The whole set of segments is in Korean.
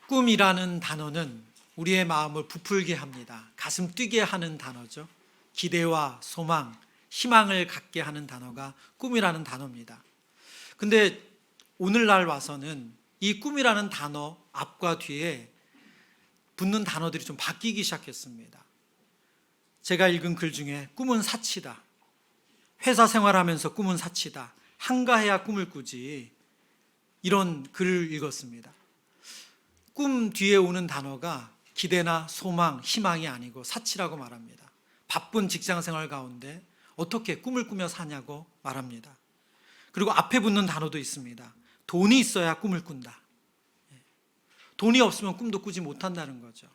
꿈이라는 단어는 우리의 마음을 부풀게 합니다. 가슴 뛰게 하는 단어죠. 기대와 소망, 희망을 갖게 하는 단어가 꿈이라는 단어입니다. 근데 오늘날 와서는 이 꿈이라는 단어 앞과 뒤에 붙는 단어들이 좀 바뀌기 시작했습니다. 제가 읽은 글 중에 꿈은 사치다, 회사 생활하면서 꿈은 사치다, 한가해야 꿈을 꾸지, 이런 글을 읽었습니다. 꿈 뒤에 오는 단어가 기대나 소망, 희망이 아니고 사치라고 말합니다. 바쁜 직장 생활 가운데 어떻게 꿈을 꾸며 사냐고 말합니다. 그리고 앞에 붙는 단어도 있습니다. 돈이 있어야 꿈을 꾼다. 돈이 없으면 꿈도 꾸지 못한다는 거죠.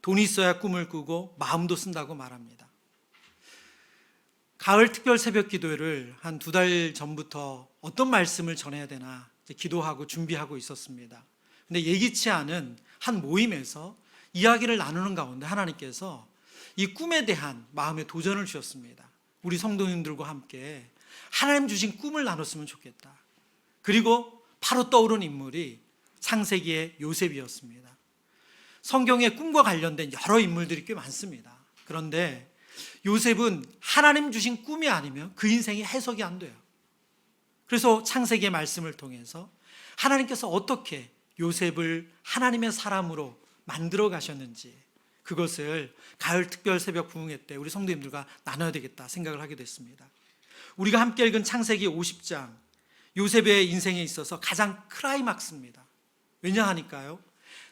돈이 있어야 꿈을 꾸고 마음도 쓴다고 말합니다. 가을 특별 새벽 기도회를 한 2달 전부터 어떤 말씀을 전해야 되나 기도하고 준비하고 있었습니다. 근데 예기치 않은 한 모임에서 이야기를 나누는 가운데 하나님께서 이 꿈에 대한 마음의 도전을 주셨습니다. 우리 성도님들과 함께 하나님 주신 꿈을 나눴으면 좋겠다. 그리고 바로 떠오른 인물이 창세기의 요셉이었습니다. 성경에 꿈과 관련된 여러 인물들이 꽤 많습니다. 그런데 요셉은 하나님 주신 꿈이 아니면 그 인생이 해석이 안 돼요. 그래서 창세기의 말씀을 통해서 하나님께서 어떻게 요셉을 하나님의 사람으로 만들어 가셨는지, 그것을 가을 특별 새벽 부흥회 때 우리 성도님들과 나눠야 되겠다 생각을 하게 됐습니다. 우리가 함께 읽은 창세기 50장, 요셉의 인생에 있어서 가장 클라이막스입니다. 왜냐하니까요,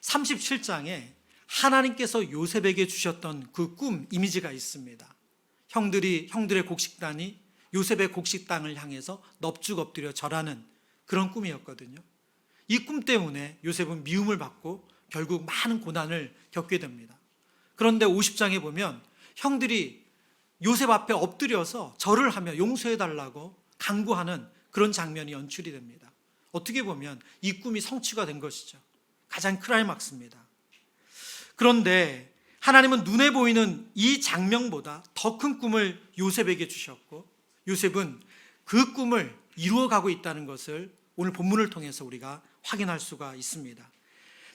37장에 하나님께서 요셉에게 주셨던 그 꿈 이미지가 있습니다. 형들의 곡식단이 요셉의 곡식당을 향해서 넙죽 엎드려 절하는 그런 꿈이었거든요. 이 꿈 때문에 요셉은 미움을 받고 결국 많은 고난을 겪게 됩니다. 그런데 50장에 보면 형들이 요셉 앞에 엎드려서 절을 하며 용서해달라고 간구하는 그런 장면이 연출이 됩니다. 어떻게 보면 이 꿈이 성취가 된 것이죠. 가장 클라이막스입니다. 그런데 하나님은 눈에 보이는 이 장면보다 더 큰 꿈을 요셉에게 주셨고, 요셉은 그 꿈을 이루어가고 있다는 것을 오늘 본문을 통해서 우리가 확인할 수가 있습니다.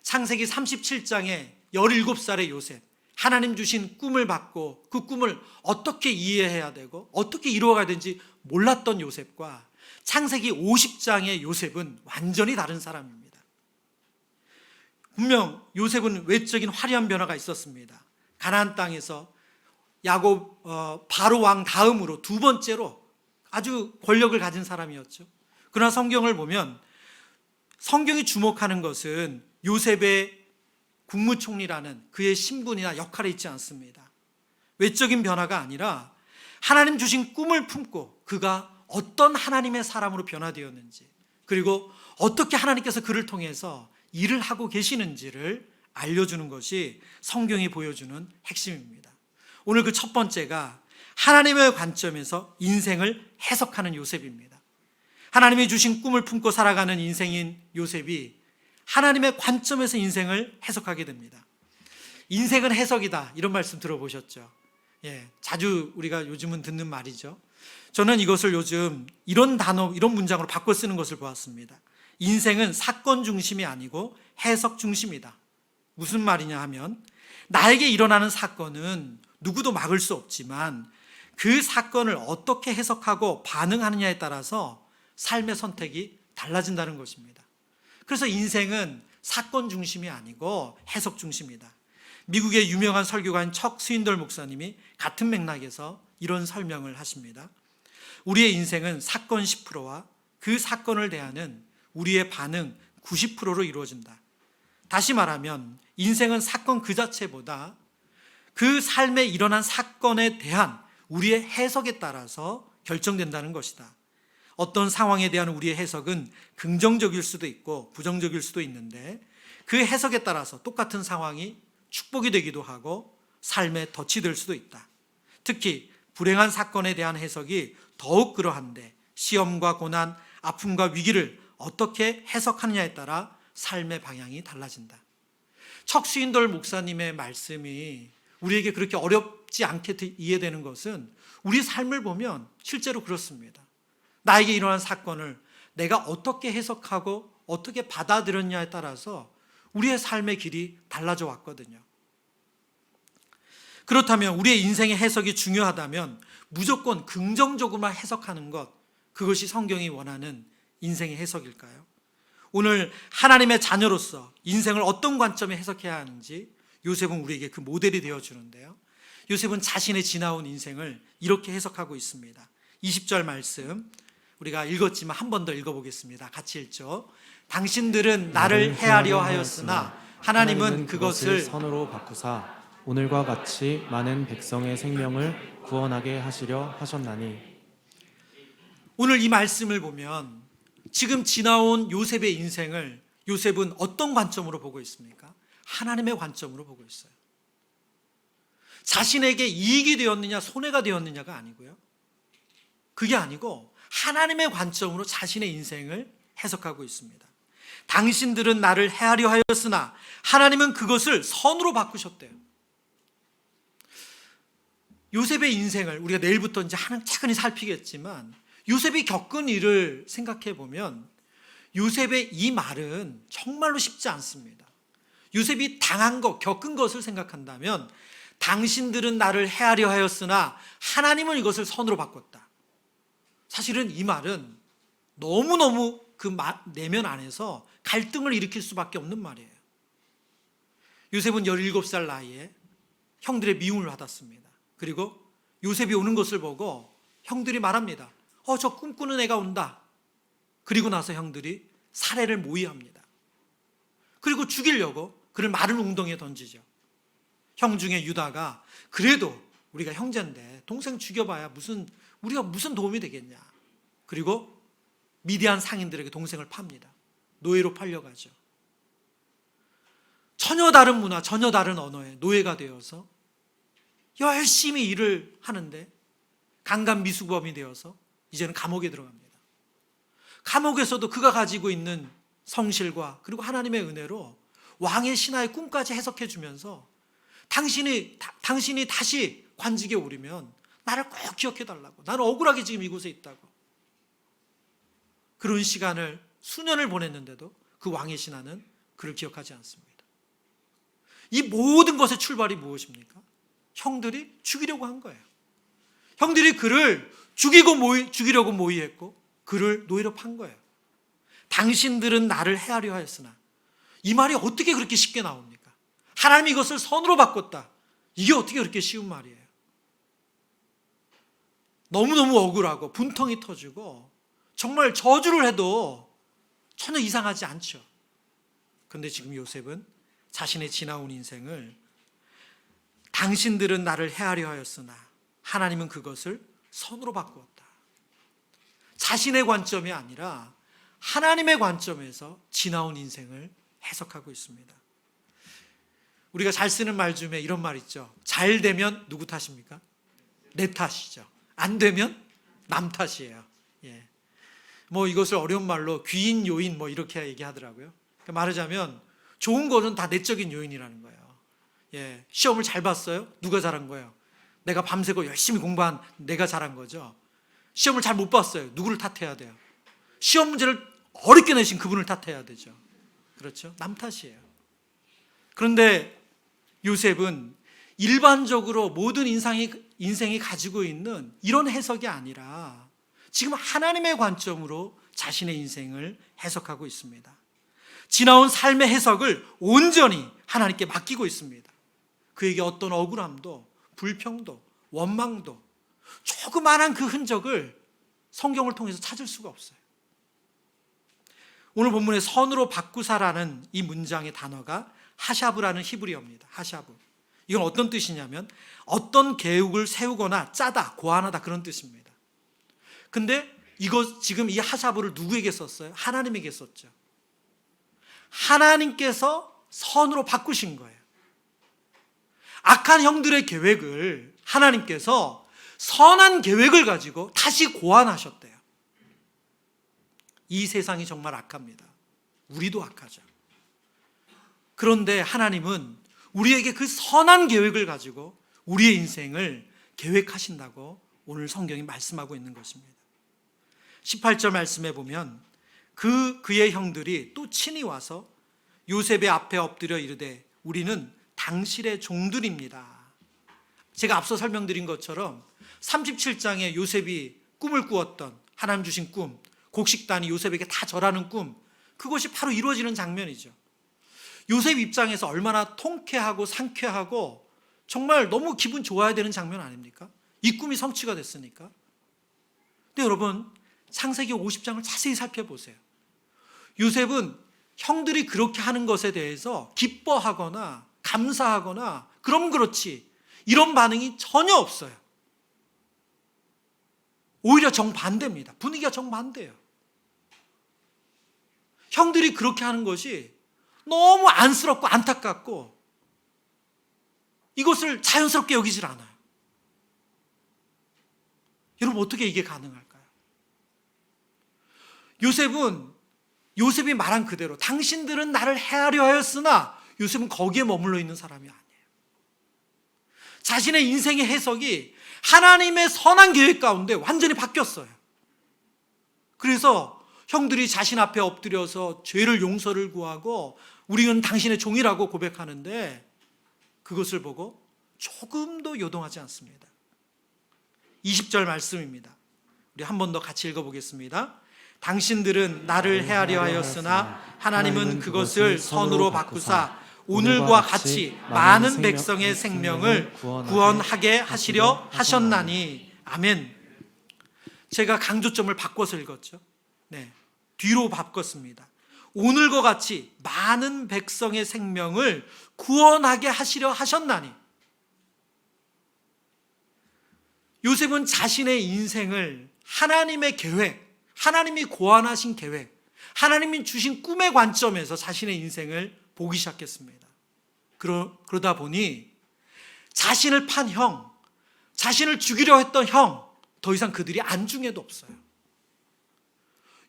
창세기 37장에 17살의 요셉, 하나님 주신 꿈을 받고 그 꿈을 어떻게 이해해야 되고 어떻게 이루어가야 되는지 몰랐던 요셉과 창세기 50장의 요셉은 완전히 다른 사람입니다. 분명 요셉은 외적인 화려한 변화가 있었습니다. 가나안 땅에서 야곱 바로 왕 다음으로 2번째로 아주 권력을 가진 사람이었죠. 그러나 성경을 보면 성경이 주목하는 것은 요셉의 국무총리라는 그의 신분이나 역할에 있지 않습니다. 외적인 변화가 아니라 하나님 주신 꿈을 품고 그가 어떤 하나님의 사람으로 변화되었는지, 그리고 어떻게 하나님께서 그를 통해서 일을 하고 계시는지를 알려주는 것이 성경이 보여주는 핵심입니다. 오늘 그 첫 번째가 하나님의 관점에서 인생을 해석하는 요셉입니다. 하나님이 주신 꿈을 품고 살아가는 인생인 요셉이 하나님의 관점에서 인생을 해석하게 됩니다. 인생은 해석이다, 이런 말씀 들어보셨죠? 자주 우리가 요즘은 듣는 말이죠. 저는 이것을 요즘 이런 단어, 이런 문장으로 바꿔 쓰는 것을 보았습니다. 인생은 사건 중심이 아니고 해석 중심이다. 무슨 말이냐 하면, 나에게 일어나는 사건은 누구도 막을 수 없지만 그 사건을 어떻게 해석하고 반응하느냐에 따라서 삶의 선택이 달라진다는 것입니다. 그래서 인생은 사건 중심이 아니고 해석 중심이다. 미국의 유명한 설교가인 척 스윈돌 목사님이 같은 맥락에서 이런 설명을 하십니다. 우리의 인생은 사건 10%와 그 사건을 대하는 우리의 반응 90%로 이루어진다. 다시 말하면 인생은 사건 그 자체보다 그 삶에 일어난 사건에 대한 우리의 해석에 따라서 결정된다는 것이다. 어떤 상황에 대한 우리의 해석은 긍정적일 수도 있고 부정적일 수도 있는데, 그 해석에 따라서 똑같은 상황이 축복이 되기도 하고 삶에 덫이 될 수도 있다. 특히 불행한 사건에 대한 해석이 더욱 그러한데, 시험과 고난, 아픔과 위기를 어떻게 해석하느냐에 따라 삶의 방향이 달라진다. 척 스윈돌 목사님의 말씀이 우리에게 그렇게 어렵지 않게 이해되는 것은 우리 삶을 보면 실제로 그렇습니다. 나에게 일어난 사건을 내가 어떻게 해석하고 어떻게 받아들였냐에 따라서 우리의 삶의 길이 달라져 왔거든요. 그렇다면 우리의 인생의 해석이 중요하다면 무조건 긍정적으로만 해석하는 것, 그것이 성경이 원하는 인생의 해석일까요? 오늘 하나님의 자녀로서 인생을 어떤 관점에 해석해야 하는지 요셉은 우리에게 그 모델이 되어주는데요. 요셉은 자신의 지나온 인생을 이렇게 해석하고 있습니다. 20절 말씀 우리가 읽었지만 한 번 더 읽어보겠습니다. 같이 읽죠. 당신들은 나를 헤아려 하였으나 하나님은 그것을 선으로 바꾸사 오늘과 같이 많은 백성의 생명을 구원하게 하시려 하셨나니. 오늘 이 말씀을 보면 지금 지나온 요셉의 인생을 요셉은 어떤 관점으로 보고 있습니까? 하나님의 관점으로 보고 있어요. 자신에게 이익이 되었느냐 손해가 되었느냐가 아니고요. 그게 아니고 하나님의 관점으로 자신의 인생을 해석하고 있습니다. 당신들은 나를 헤아려 하였으나 하나님은 그것을 선으로 바꾸셨대요. 요셉의 인생을 우리가 내일부터 이제 차근히 살피겠지만 요셉이 겪은 일을 생각해 보면 요셉의 이 말은 정말로 쉽지 않습니다. 요셉이 당한 것, 겪은 것을 생각한다면 당신들은 나를 헤아려 하였으나 하나님은 이것을 선으로 바꿨다. 사실은 이 말은 너무너무 그 내면 안에서 갈등을 일으킬 수밖에 없는 말이에요. 요셉은 17살 나이에 형들의 미움을 받았습니다. 그리고 요셉이 오는 것을 보고 형들이 말합니다. 저 꿈꾸는 애가 온다. 그리고 나서 형들이 사례를 모의합니다. 그리고 죽이려고 그를 마른 웅덩이에 던지죠. 형 중에 유다가 그래도 우리가 형제인데 동생 죽여봐야 우리가 무슨 도움이 되겠냐. 그리고 미디안 상인들에게 동생을 팝니다. 노예로 팔려가죠. 전혀 다른 문화, 전혀 다른 언어의 노예가 되어서 열심히 일을 하는데 강간미수범이 되어서 이제는 감옥에 들어갑니다. 감옥에서도 그가 가지고 있는 성실과 그리고 하나님의 은혜로 왕의 신하의 꿈까지 해석해 주면서 당신이 다시 관직에 오르면 나를 꼭 기억해 달라고. 나는 억울하게 지금 이곳에 있다고. 그런 시간을 수년을 보냈는데도 그 왕의 신하는 그를 기억하지 않습니다. 이 모든 것의 출발이 무엇입니까? 형들이 죽이려고 한 거예요. 형들이 그를 죽이려고 모의했고 그를 노예로 판 거예요. 당신들은 나를 헤아려 하였으나, 이 말이 어떻게 그렇게 쉽게 나옵니까? 하나님이 이것을 선으로 바꿨다. 이게 어떻게 그렇게 쉬운 말이에요? 너무너무 억울하고 분통이 터지고 정말 저주를 해도 전혀 이상하지 않죠. 그런데 지금 요셉은 자신의 지나온 인생을 당신들은 나를 헤아려 하였으나 하나님은 그것을 선으로 바꾸었다. 자신의 관점이 아니라 하나님의 관점에서 지나온 인생을 해석하고 있습니다. 우리가 잘 쓰는 말 중에 이런 말 있죠. 잘 되면 누구 탓입니까? 내 탓이죠. 안 되면 남 탓이에요. 예. 이것을 어려운 말로 귀인 요인 이렇게 얘기하더라고요. 그러니까 말하자면 좋은 거는 다 내적인 요인이라는 거예요. 예. 시험을 잘 봤어요? 누가 잘한 거예요? 내가 밤새고 열심히 공부한 내가 잘한 거죠. 시험을 잘 못 봤어요. 누구를 탓해야 돼요? 시험 문제를 어렵게 내신 그분을 탓해야 되죠. 그렇죠? 남 탓이에요. 그런데 요셉은 일반적으로 모든 인생이 가지고 있는 이런 해석이 아니라 지금 하나님의 관점으로 자신의 인생을 해석하고 있습니다. 지나온 삶의 해석을 온전히 하나님께 맡기고 있습니다. 그에게 어떤 억울함도 불평도 원망도 조그마한 그 흔적을 성경을 통해서 찾을 수가 없어요. 오늘 본문의 선으로 바꾸사라는 이 문장의 단어가 하샤브라는 히브리어입니다. 하샤브. 이건 어떤 뜻이냐면 어떤 계획을 세우거나 짜다, 고안하다 그런 뜻입니다. 근데 지금 이 하샤브를 누구에게 썼어요? 하나님에게 썼죠. 하나님께서 선으로 바꾸신 거예요. 악한 형들의 계획을 하나님께서 선한 계획을 가지고 다시 고안하셨대요. 이 세상이 정말 악합니다. 우리도 악하죠. 그런데 하나님은 우리에게 그 선한 계획을 가지고 우리의 인생을 계획하신다고 오늘 성경이 말씀하고 있는 것입니다. 18절 말씀에 보면 그의 형들이 또 친히 와서 요셉의 앞에 엎드려 이르되 우리는 당신의 종들입니다. 제가 앞서 설명드린 것처럼 37장에 요셉이 꿈을 꾸었던, 하나님 주신 꿈, 곡식단이 요셉에게 다 절하는 꿈, 그것이 바로 이루어지는 장면이죠. 요셉 입장에서 얼마나 통쾌하고 상쾌하고 정말 너무 기분 좋아야 되는 장면 아닙니까? 이 꿈이 성취가 됐으니까. 근데 여러분, 창세기 50장을 자세히 살펴보세요. 요셉은 형들이 그렇게 하는 것에 대해서 기뻐하거나 감사하거나 그럼 그렇지 이런 반응이 전혀 없어요. 오히려 정반대입니다. 분위기가 정반대예요. 형들이 그렇게 하는 것이 너무 안쓰럽고 안타깝고 이것을 자연스럽게 여기질 않아요. 여러분, 어떻게 이게 가능할까요? 요셉이 말한 그대로 당신들은 나를 해하려 하였으나 요셉은 거기에 머물러 있는 사람이 아니에요. 자신의 인생의 해석이 하나님의 선한 계획 가운데 완전히 바뀌었어요. 그래서 형들이 자신 앞에 엎드려서 죄를 용서를 구하고 우리는 당신의 종이라고 고백하는데 그것을 보고 조금도 요동하지 않습니다. 20절 말씀입니다. 우리 한 번 더 같이 읽어보겠습니다. 당신들은 나를 헤아려 하였으나 하나님은 그것을 선으로 바꾸사 오늘과 같이 많은 백성의 생명을 구원하게 하시려 하셨나니. 아멘. 제가 강조점을 바꿔서 읽었죠. 네, 뒤로 바꿨습니다. 오늘과 같이 많은 백성의 생명을 구원하게 하시려 하셨나니. 요셉은 자신의 인생을 하나님의 계획, 하나님이 고안하신 계획, 하나님이 주신 꿈의 관점에서 자신의 인생을 보기 시작했습니다. 그러다 보니 자신을 판 형, 자신을 죽이려 했던 형, 더 이상 그들이 안중에도 없어요.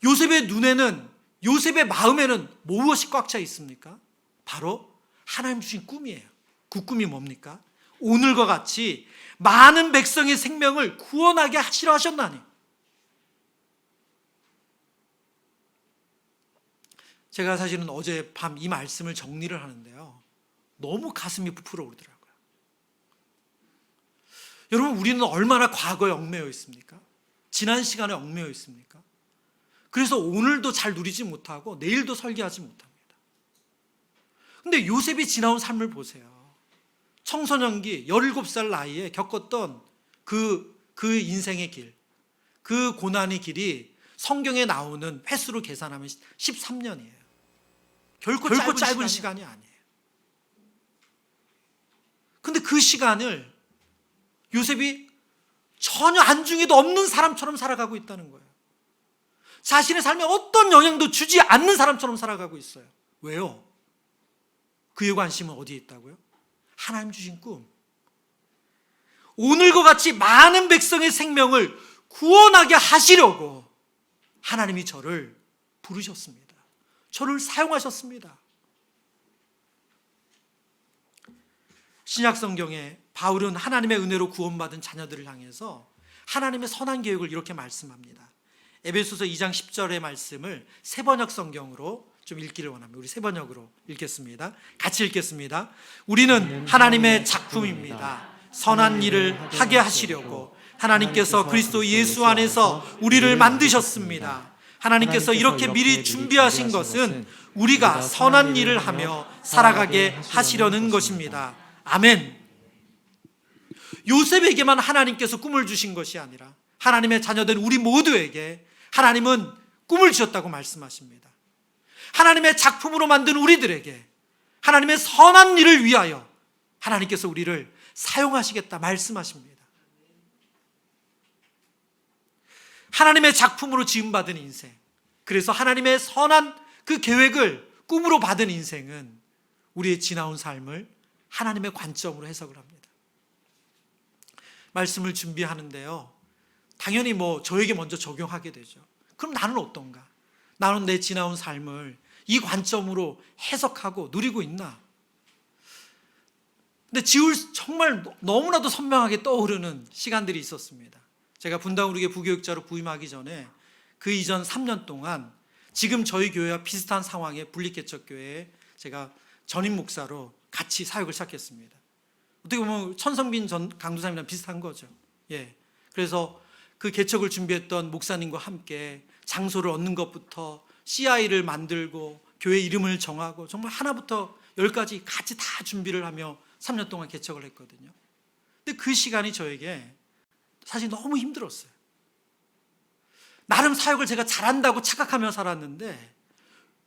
요셉의 눈에는, 요셉의 마음에는 무엇이 꽉 차 있습니까? 바로 하나님 주신 꿈이에요. 그 꿈이 뭡니까? 오늘과 같이 많은 백성의 생명을 구원하게 하시려 하셨나니. 제가 사실은 어젯밤 이 말씀을 정리를 하는데요, 너무 가슴이 부풀어 오르더라고요. 여러분, 우리는 얼마나 과거에 얽매여 있습니까? 지난 시간에 얽매여 있습니까? 그래서 오늘도 잘 누리지 못하고 내일도 설계하지 못합니다. 근데 요셉이 지나온 삶을 보세요. 청소년기 17살 나이에 겪었던 그 인생의 길, 그 고난의 길이 성경에 나오는 횟수로 계산하면 13년이에요. 결코 짧은 시간이 아니에요. 근데 그 시간을 요셉이 전혀 안중에도 없는 사람처럼 살아가고 있다는 거예요. 자신의 삶에 어떤 영향도 주지 않는 사람처럼 살아가고 있어요. 왜요? 그의 관심은 어디에 있다고요? 하나님 주신 꿈. 오늘과 같이 많은 백성의 생명을 구원하게 하시려고 하나님이 저를 부르셨습니다. 저를 사용하셨습니다. 신약 성경에 바울은 하나님의 은혜로 구원받은 자녀들을 향해서 하나님의 선한 계획을 이렇게 말씀합니다. 에베소서 2장 10절의 말씀을 세번역 성경으로 좀 읽기를 원합니다. 우리 세번역으로 읽겠습니다. 같이 읽겠습니다. 우리는 하나님의 작품입니다. 선한 일을 하게 하시려고 하나님께서 그리스도 예수 안에서 우리를 만드셨습니다. 하나님께서 이렇게 미리 준비하신 것은 우리가 선한 일을 하며 살아가게 하시려는 것입니다. 아멘. 요셉에게만 하나님께서 꿈을 주신 것이 아니라 하나님의 자녀된 우리 모두에게 하나님은 꿈을 주셨다고 말씀하십니다. 하나님의 작품으로 만든 우리들에게 하나님의 선한 일을 위하여 하나님께서 우리를 사용하시겠다 말씀하십니다. 하나님의 작품으로 지음받은 인생, 그래서 하나님의 선한 그 계획을 꿈으로 받은 인생은 우리의 지나온 삶을 하나님의 관점으로 해석을 합니다. 말씀을 준비하는데요, 당연히 저에게 먼저 적용하게 되죠. 그럼 나는 어떤가? 나는 내 지나온 삶을 이 관점으로 해석하고 누리고 있나? 근데 정말 너무나도 선명하게 떠오르는 시간들이 있었습니다. 제가 분당우리교회 부교육자로 부임하기 전에 그 이전 3년 동안 지금 저희 교회와 비슷한 상황의 분립개척교회에 제가 전임 목사로 같이 사역을 시작했습니다. 어떻게 보면 천성빈 전 강도사님이랑 비슷한 거죠. 예. 그래서 그 개척을 준비했던 목사님과 함께 장소를 얻는 것부터 CI를 만들고 교회 이름을 정하고 정말 하나부터 열까지 같이 다 준비를 하며 3년 동안 개척을 했거든요. 근데 그 시간이 저에게 사실 너무 힘들었어요. 나름 사역을 제가 잘한다고 착각하며 살았는데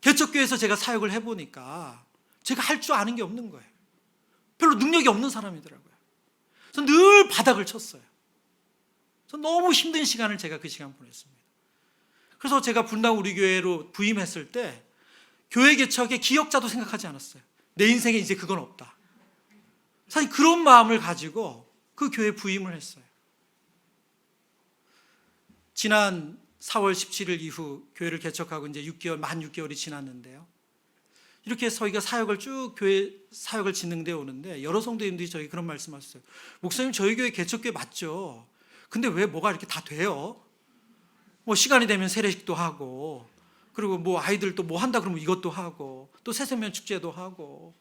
개척교회에서 제가 사역을 해보니까 제가 할 줄 아는 게 없는 거예요. 별로 능력이 없는 사람이더라고요. 그래서 늘 바닥을 쳤어요. 그래서 너무 힘든 시간을 제가 그 시간 보냈습니다. 그래서 제가 분당 우리 교회로 부임했을 때 교회 개척의 기역자도 생각하지 않았어요. 내 인생에 이제 그건 없다. 사실 그런 마음을 가지고 그 교회에 부임을 했어요. 지난 4월 17일 이후 교회를 개척하고 이제 6개월, 만 6개월이 지났는데요. 이렇게 저희가 사역을 쭉 교회 사역을 진행되어 오는데 여러 성도님들이 저희 그런 말씀하셨어요. 목사님, 저희 교회 개척교회 맞죠? 근데 왜 뭐가 이렇게 다 돼요? 뭐 시간이 되면 세례식도 하고, 그리고 뭐 아이들 또 뭐 한다 그러면 이것도 하고, 또 새생명 축제도 하고,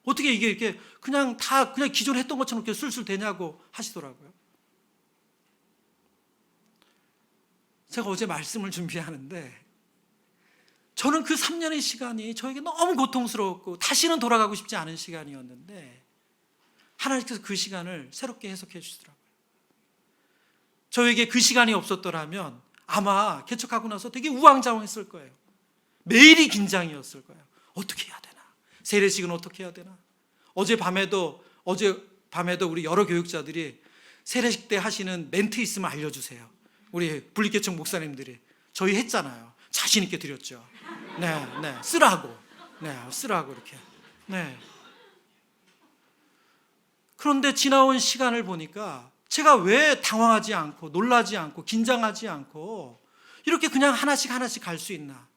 어떻게 이게 이렇게 그냥 다 그냥 기존에 했던 것처럼 이렇게 술술 되냐고 하시더라고요. 제가 어제 말씀을 준비하는데 저는 그 3년의 시간이 저에게 너무 고통스러웠고 다시는 돌아가고 싶지 않은 시간이었는데 하나님께서 그 시간을 새롭게 해석해 주시더라고요. 저에게 그 시간이 없었더라면 아마 개척하고 나서 되게 우왕좌왕했을 거예요. 매일이 긴장이었을 거예요. 어떻게 해야 되나? 세례식은 어떻게 해야 되나? 어제 밤에도 우리 여러 교육자들이 세례식 때 하시는 멘트 있으면 알려주세요. 우리 분리개척 목사님들이 저희 했잖아요. 자신 있게 드렸죠. 네, 쓰라고 이렇게. 네. 그런데 지나온 시간을 보니까 제가 왜 당황하지 않고 놀라지 않고 긴장하지 않고 이렇게 그냥 하나씩 갈 수 있나?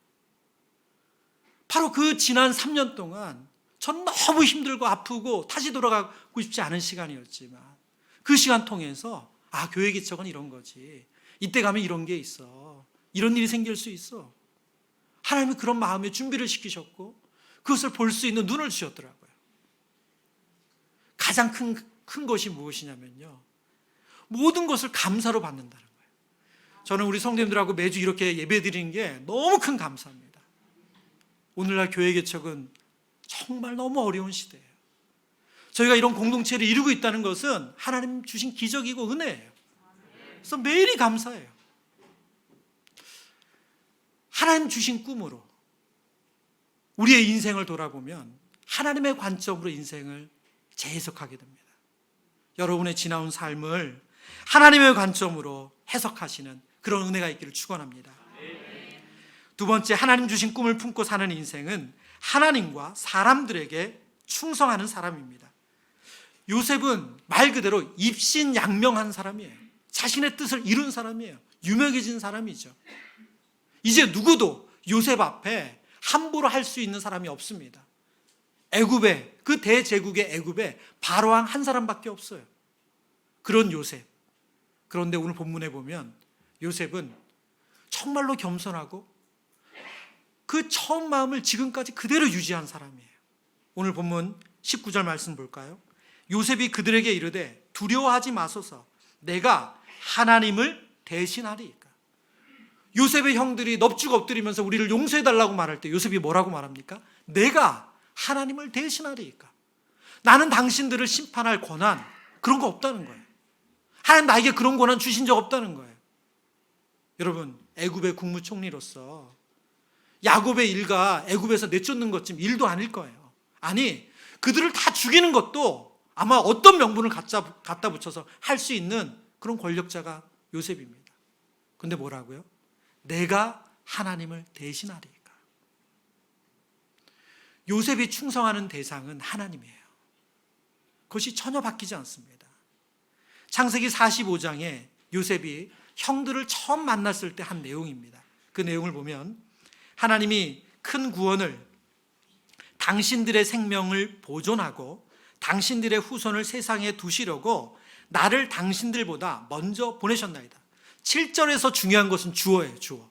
바로 그 지난 3년 동안 전 너무 힘들고 아프고 다시 돌아가고 싶지 않은 시간이었지만 그 시간 통해서 교회 개척은 이런 거지. 이때 가면 이런 게 있어. 이런 일이 생길 수 있어. 하나님이 그런 마음에 준비를 시키셨고 그것을 볼 수 있는 눈을 주셨더라고요. 가장 큰 것이 무엇이냐면요, 모든 것을 감사로 받는다는 거예요. 저는 우리 성도님들하고 매주 이렇게 예배 드리는 게 너무 큰 감사입니다. 오늘날 교회 개척은 정말 너무 어려운 시대예요. 저희가 이런 공동체를 이루고 있다는 것은 하나님 주신 기적이고 은혜예요. 그래서 매일이 감사해요. 하나님 주신 꿈으로 우리의 인생을 돌아보면 하나님의 관점으로 인생을 재해석하게 됩니다. 여러분의 지나온 삶을 하나님의 관점으로 해석하시는 그런 은혜가 있기를 축원합니다. 두 번째, 하나님 주신 꿈을 품고 사는 인생은 하나님과 사람들에게 충성하는 사람입니다. 요셉은 말 그대로 입신양명한 사람이에요. 자신의 뜻을 이룬 사람이에요. 유명해진 사람이죠. 이제 누구도 요셉 앞에 함부로 할 수 있는 사람이 없습니다. 애굽에, 그 대제국의 애굽에 바로왕 한 사람밖에 없어요. 그런 요셉. 그런데 오늘 본문에 보면 요셉은 정말로 겸손하고 그 처음 마음을 지금까지 그대로 유지한 사람이에요. 오늘 본문 19절 말씀 볼까요? 요셉이 그들에게 이르되 두려워하지 마소서, 내가 하나님을 대신하리이까. 요셉의 형들이 넙죽 엎드리면서 우리를 용서해달라고 말할 때 요셉이 뭐라고 말합니까? 내가 하나님을 대신하리이까. 나는 당신들을 심판할 권한, 그런 거 없다는 거예요. 하나님 나에게 그런 권한 주신 적 없다는 거예요. 여러분, 애굽의 국무총리로서 야곱의 일가 애굽에서 내쫓는 것쯤 일도 아닐 거예요. 아니, 그들을 다 죽이는 것도 아마 어떤 명분을 갖다 붙여서 할 수 있는 그런 권력자가 요셉입니다. 근데 뭐라고요? 내가 하나님을 대신하리이까. 요셉이 충성하는 대상은 하나님이에요. 그것이 전혀 바뀌지 않습니다. 창세기 45장에 요셉이 형들을 처음 만났을 때 한 내용입니다. 그 내용을 보면 하나님이 큰 구원을, 당신들의 생명을 보존하고 당신들의 후손을 세상에 두시려고 나를 당신들보다 먼저 보내셨나이다. 7절에서 중요한 것은 주어예요. 주어.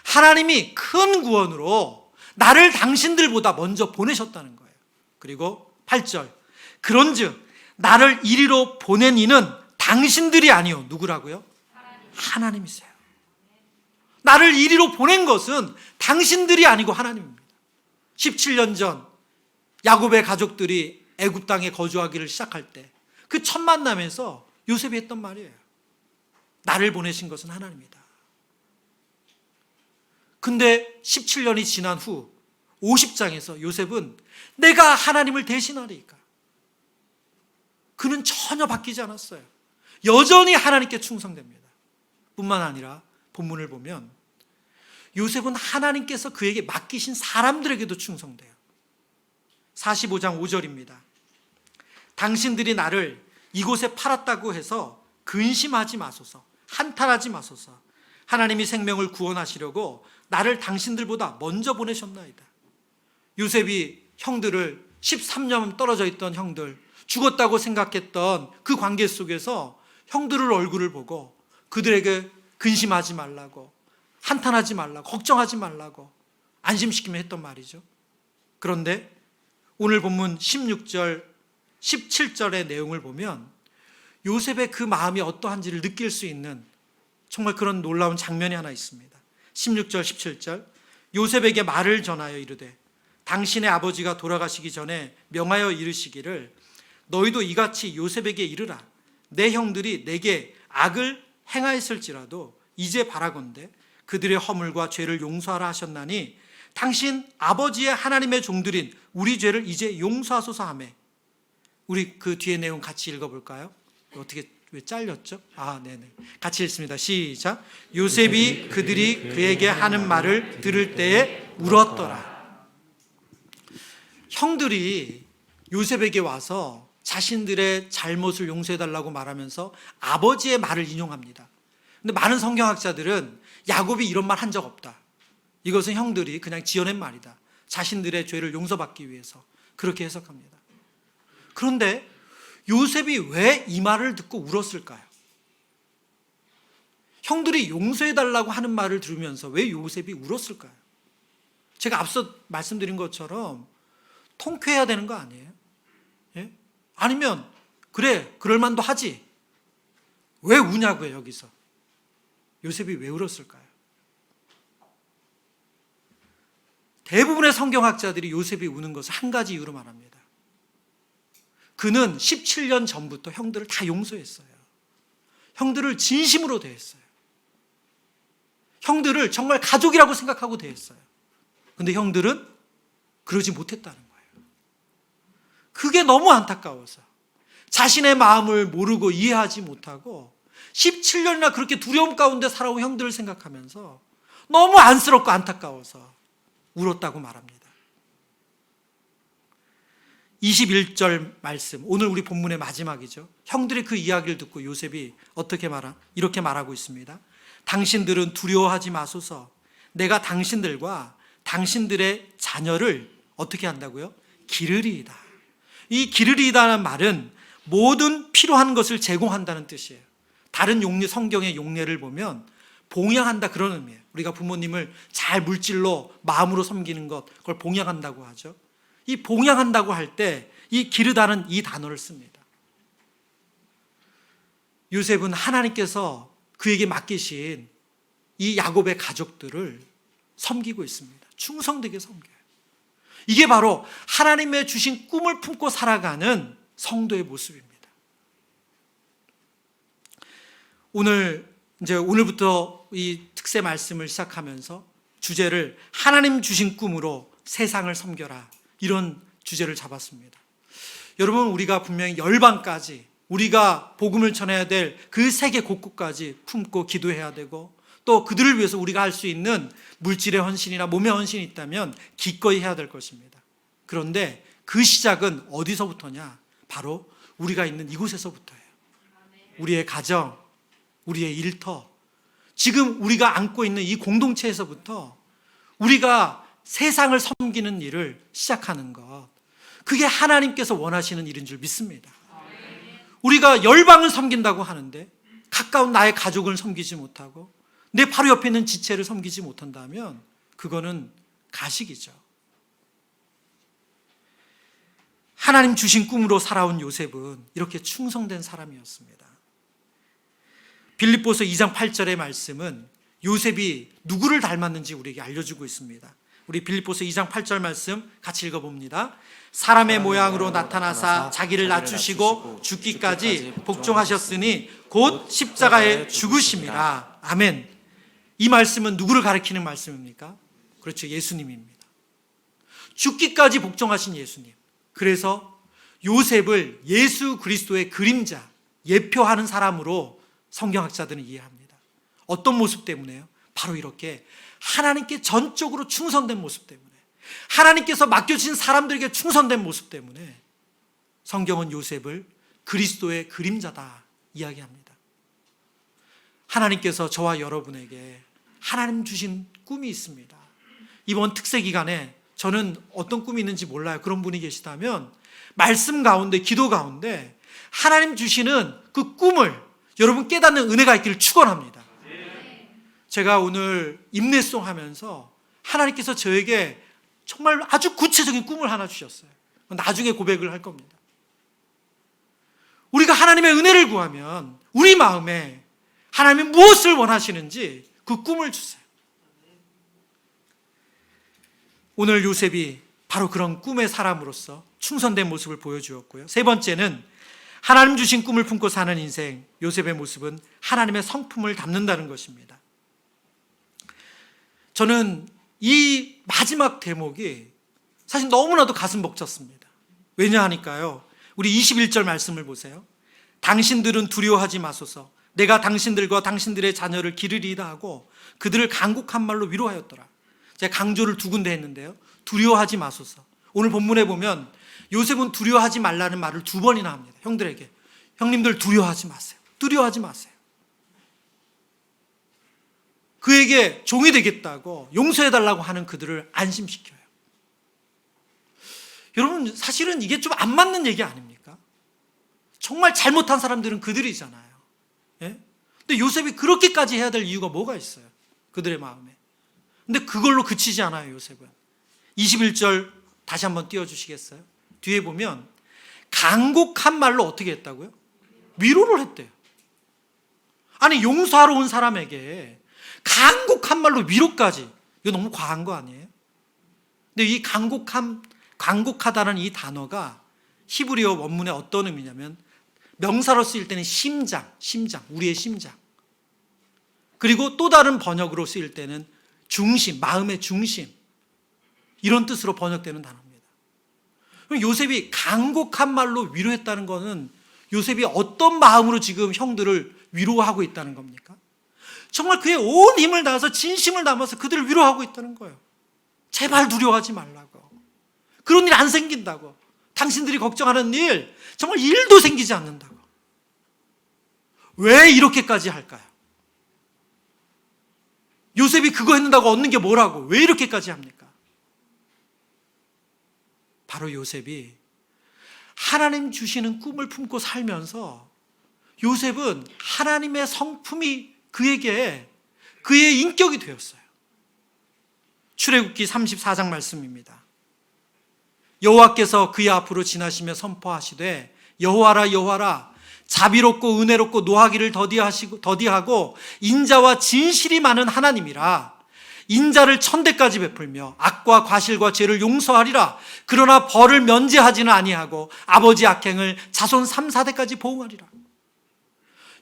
하나님이 큰 구원으로 나를 당신들보다 먼저 보내셨다는 거예요. 그리고 8절. 그런즉 나를 이리로 보낸 이는 당신들이 아니요. 누구라고요? 하나님이세요. 나를 이리로 보낸 것은 당신들이 아니고 하나님입니다. 17년 전 야곱의 가족들이 애굽 땅에 거주하기를 시작할 때 그 첫 만남에서 요셉이 했던 말이에요. 나를 보내신 것은 하나님이다. 근데 17년이 지난 후 50장에서 요셉은 내가 하나님을 대신하리이까. 그는 전혀 바뀌지 않았어요. 여전히 하나님께 충성됩니다. 뿐만 아니라 본문을 보면 요셉은 하나님께서 그에게 맡기신 사람들에게도 충성돼요. 45장 5절입니다. 당신들이 나를 이곳에 팔았다고 해서 근심하지 마소서, 한탄하지 마소서. 하나님이 생명을 구원하시려고 나를 당신들보다 먼저 보내셨나이다. 요셉이 형들을 13년 떨어져 있던 형들, 죽었다고 생각했던 그 관계 속에서 형들을 얼굴을 보고 그들에게 근심하지 말라고, 한탄하지 말라고, 걱정하지 말라고 안심시키며 했던 말이죠. 그런데 오늘 본문 16절, 17절의 내용을 보면 요셉의 그 마음이 어떠한지를 느낄 수 있는 정말 그런 놀라운 장면이 하나 있습니다. 16절, 17절. 요셉에게 말을 전하여 이르되 당신의 아버지가 돌아가시기 전에 명하여 이르시기를 너희도 이같이 요셉에게 이르라. 내 형들이 내게 악을 행하였을지라도 이제 바라건대 그들의 허물과 죄를 용서하라 하셨나니 당신 아버지의 하나님의 종들인 우리 죄를 이제 용서하소서 하매. 우리 그 뒤에 내용 같이 읽어볼까요? 어떻게 왜 잘렸죠? 네네. 같이 읽습니다. 시작. 요셉이 그들이 그에게 하는 말을 들을 때에 울었더라. 형들이 요셉에게 와서 자신들의 잘못을 용서해달라고 말하면서 아버지의 말을 인용합니다. 근데 많은 성경학자들은 야곱이 이런 말 한 적 없다. 이것은 형들이 그냥 지어낸 말이다. 자신들의 죄를 용서받기 위해서 그렇게 해석합니다. 그런데 요셉이 왜 이 말을 듣고 울었을까요? 형들이 용서해달라고 하는 말을 들으면서 왜 요셉이 울었을까요? 제가 앞서 말씀드린 것처럼 통쾌해야 되는 거 아니에요? 예? 아니면 그래 그럴만도 하지. 왜 우냐고요 여기서. 요셉이 왜 울었을까요? 대부분의 성경학자들이 요셉이 우는 것을 한 가지 이유로 말합니다. 그는 17년 전부터 형들을 다 용서했어요. 형들을 진심으로 대했어요. 형들을 정말 가족이라고 생각하고 대했어요. 근데 형들은 그러지 못했다는 거예요. 그게 너무 안타까워서 자신의 마음을 모르고 이해하지 못하고 17년이나 그렇게 두려움 가운데 살아온 형들을 생각하면서 너무 안쓰럽고 안타까워서 울었다고 말합니다. 21절 말씀, 오늘 우리 본문의 마지막이죠. 형들의 그 이야기를 듣고 요셉이 이렇게 말하고 있습니다. 당신들은 두려워하지 마소서. 내가 당신들과 당신들의 자녀를 어떻게 한다고요? 기르리이다. 이 기르리이다는 말은 모든 필요한 것을 제공한다는 뜻이에요. 다른 성경의 용례를 보면 봉양한다 그런 의미예요. 우리가 부모님을 잘 물질로 마음으로 섬기는 것, 그걸 봉양한다고 하죠. 이 봉양한다고 할 때 이 기르다는 이 단어를 씁니다. 요셉은 하나님께서 그에게 맡기신 이 야곱의 가족들을 섬기고 있습니다. 충성되게 섬겨요. 이게 바로 하나님의 주신 꿈을 품고 살아가는 성도의 모습입니다. 오늘부터 이 특세 말씀을 시작하면서 주제를 하나님 주신 꿈으로 세상을 섬겨라, 이런 주제를 잡았습니다. 여러분, 우리가 분명히 열방까지 우리가 복음을 전해야 될 그 세계 곳곳까지 품고 기도해야 되고, 또 그들을 위해서 우리가 할 수 있는 물질의 헌신이나 몸의 헌신이 있다면 기꺼이 해야 될 것입니다. 그런데 그 시작은 어디서부터냐? 바로 우리가 있는 이곳에서부터예요. 우리의 가정, 우리의 일터, 지금 우리가 안고 있는 이 공동체에서부터 우리가 세상을 섬기는 일을 시작하는 것, 그게 하나님께서 원하시는 일인 줄 믿습니다. 우리가 열방을 섬긴다고 하는데 가까운 나의 가족을 섬기지 못하고 내 바로 옆에 있는 지체를 섬기지 못한다면 그거는 가식이죠. 하나님 주신 꿈으로 살아온 요셉은 이렇게 충성된 사람이었습니다. 빌립보서 2장 8절의 말씀은 요셉이 누구를 닮았는지 우리에게 알려주고 있습니다. 우리 빌립보서 2장 8절 말씀 같이 읽어봅니다. 사람의 모양으로 나타나사 자기를 낮추시고 죽기까지 복종하셨으니 곧 십자가에 죽으심이라. 아멘. 이 말씀은 누구를 가리키는 말씀입니까? 그렇죠, 예수님입니다. 죽기까지 복종하신 예수님. 그래서 요셉을 예수 그리스도의 그림자, 예표하는 사람으로 성경학자들은 이해합니다. 어떤 모습 때문에요? 바로 이렇게 하나님께 전적으로 충성된 모습 때문에, 하나님께서 맡겨주신 사람들에게 충성된 모습 때문에 성경은 요셉을 그리스도의 그림자다 이야기합니다. 하나님께서 저와 여러분에게 하나님 주신 꿈이 있습니다. 이번 특세 기간에 저는 어떤 꿈이 있는지 몰라요. 그런 분이 계시다면 말씀 가운데, 기도 가운데 하나님 주시는 그 꿈을 여러분 깨닫는 은혜가 있기를 축원합니다. 제가 오늘 임내송 하면서 하나님께서 저에게 정말 아주 구체적인 꿈을 하나 주셨어요. 나중에 고백을 할 겁니다. 우리가 하나님의 은혜를 구하면 우리 마음에 하나님이 무엇을 원하시는지 그 꿈을 주세요. 오늘 요셉이 바로 그런 꿈의 사람으로서 충성된 모습을 보여주었고요. 세 번째는 하나님 주신 꿈을 품고 사는 인생, 요셉의 모습은 하나님의 성품을 담는다는 것입니다. 저는 이 마지막 대목이 사실 너무나도 가슴 벅찼습니다. 왜냐하니까요, 우리 21절 말씀을 보세요. 당신들은 두려워하지 마소서. 내가 당신들과 당신들의 자녀를 기르리이다 하고 그들을 간곡한 말로 위로하였더라. 제가 강조를 두 군데 했는데요. 두려워하지 마소서. 오늘 본문에 보면 요셉은 두려워하지 말라는 말을 두 번이나 합니다. 형들에게. 형님들 두려워하지 마세요. 두려워하지 마세요. 그에게 종이 되겠다고 용서해달라고 하는 그들을 안심시켜요. 여러분, 사실은 이게 좀 안 맞는 얘기 아닙니까? 정말 잘못한 사람들은 그들이잖아요. 예? 근데 요셉이 그렇게까지 해야 될 이유가 뭐가 있어요? 그들의 마음에. 근데 그걸로 그치지 않아요, 요셉은. 21절 다시 한번 띄워주시겠어요? 뒤에 보면 간곡한 말로 어떻게 했다고요? 위로를 했대요. 아니, 용서하러 온 사람에게 간곡한 말로 위로까지. 이거 너무 과한 거 아니에요? 근데 이 간곡하다는 이 단어가 히브리어 원문에 어떤 의미냐면 명사로 쓰일 때는 심장, 우리의 심장. 그리고 또 다른 번역으로 쓰일 때는 중심, 마음의 중심. 이런 뜻으로 번역되는 단어입니다. 그럼 요셉이 간곡한 말로 위로했다는 것은 요셉이 어떤 마음으로 지금 형들을 위로하고 있다는 겁니까? 정말 그의 온 힘을 다해서 진심을 담아서 그들을 위로하고 있다는 거예요. 제발 두려워하지 말라고. 그런 일 안 생긴다고. 당신들이 걱정하는 일 정말 일도 생기지 않는다고. 왜 이렇게까지 할까요? 요셉이 그거 했는다고 얻는 게 뭐라고? 왜 이렇게까지 합니까? 바로 요셉이 하나님 주시는 꿈을 품고 살면서 요셉은 하나님의 성품이 그에게 그의 인격이 되었어요. 출애굽기 34장 말씀입니다. 여호와께서 그의 앞으로 지나시며 선포하시되 여호와라 여호와라 자비롭고 은혜롭고 노하기를 더디하고 인자와 진실이 많은 하나님이라. 인자를 1000대까지 베풀며 악과 과실과 죄를 용서하리라. 그러나 벌을 면제하지는 아니하고 아버지 악행을 자손 3, 4대까지 보응하리라.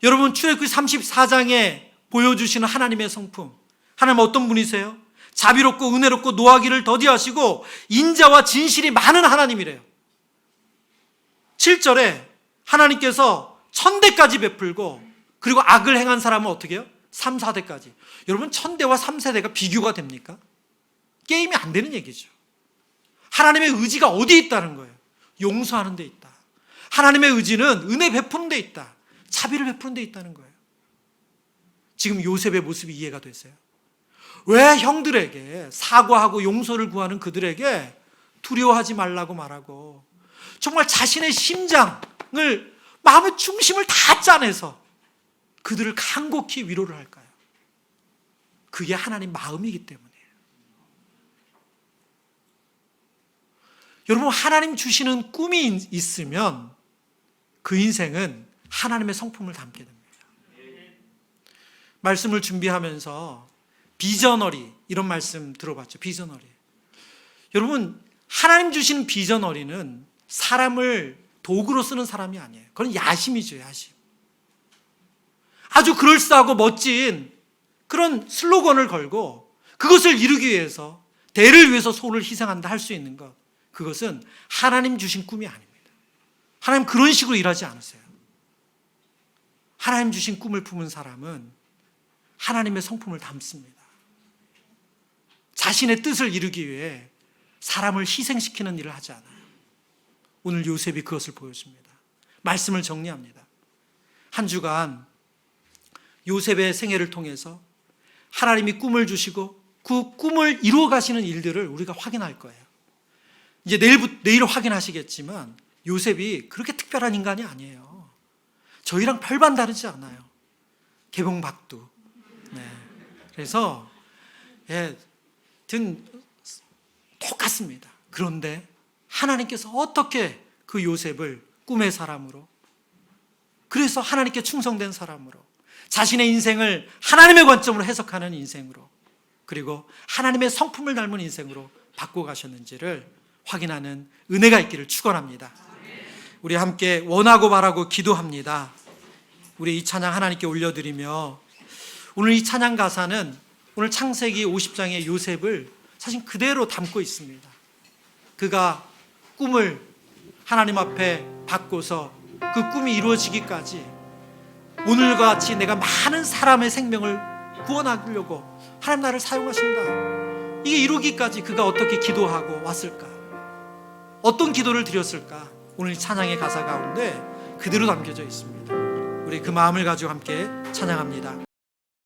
여러분, 출애굽기 34장에 보여주시는 하나님의 성품, 하나님 어떤 분이세요? 자비롭고 은혜롭고 노하기를 더디하시고 인자와 진실이 많은 하나님이래요. 7절에 하나님께서 1000대까지 베풀고 그리고 악을 행한 사람은 어떻게 해요? 3, 4대까지. 여러분, 1000대와 3세대가 비교가 됩니까? 게임이 안 되는 얘기죠. 하나님의 의지가 어디에 있다는 거예요? 용서하는 데 있다. 하나님의 의지는 은혜 베푸는 데 있다. 자비를 베푸는 데 있다는 거예요. 지금 요셉의 모습이 이해가 됐어요. 왜 형들에게 사과하고 용서를 구하는 그들에게 두려워하지 말라고 말하고 정말 자신의 심장을, 마음의 중심을 다 짜내서 그들을 간곡히 위로를 할까요? 그게 하나님 마음이기 때문이에요. 여러분, 하나님 주시는 꿈이 있으면 그 인생은 하나님의 성품을 담게 됩니다. 말씀을 준비하면서 비저너리, 이런 말씀 들어봤죠. 비저너리. 여러분, 하나님 주시는 비저너리는 사람을 도구로 쓰는 사람이 아니에요. 그건 야심이죠, 야심. 아주 그럴싸하고 멋진 그런 슬로건을 걸고 그것을 이루기 위해서, 대를 위해서 소를 희생한다 할 수 있는 것, 그것은 하나님 주신 꿈이 아닙니다. 하나님 그런 식으로 일하지 않으세요. 하나님 주신 꿈을 품은 사람은 하나님의 성품을 담습니다. 자신의 뜻을 이루기 위해 사람을 희생시키는 일을 하지 않아요. 오늘 요셉이 그것을 보여줍니다. 말씀을 정리합니다. 한 주간 요셉의 생애를 통해서 하나님이 꿈을 주시고 그 꿈을 이루어 가시는 일들을 우리가 확인할 거예요. 이제 내일 확인하시겠지만 요셉이 그렇게 특별한 인간이 아니에요. 저희랑 별반 다르지 않아요. 개봉박두. 네. 그래서 똑같습니다. 그런데 하나님께서 어떻게 그 요셉을 꿈의 사람으로, 그래서 하나님께 충성된 사람으로, 자신의 인생을 하나님의 관점으로 해석하는 인생으로, 그리고 하나님의 성품을 닮은 인생으로 바꿔가셨는지를 확인하는 은혜가 있기를 축원합니다. 우리 함께 원하고 바라고 기도합니다. 우리 이 찬양 하나님께 올려드리며, 오늘 이 찬양 가사는 오늘 창세기 50장의 요셉을 사실 그대로 담고 있습니다. 그가 꿈을 하나님 앞에 받고서 그 꿈이 이루어지기까지 오늘과 같이 내가 많은 사람의 생명을 구원하려고 하나님 나를 사용하신다, 이게 이루기까지 그가 어떻게 기도하고 왔을까, 어떤 기도를 드렸을까, 오늘 찬양의 가사 가운데 그대로 담겨져 있습니다. 우리 그 마음을 가지고 함께 찬양합니다.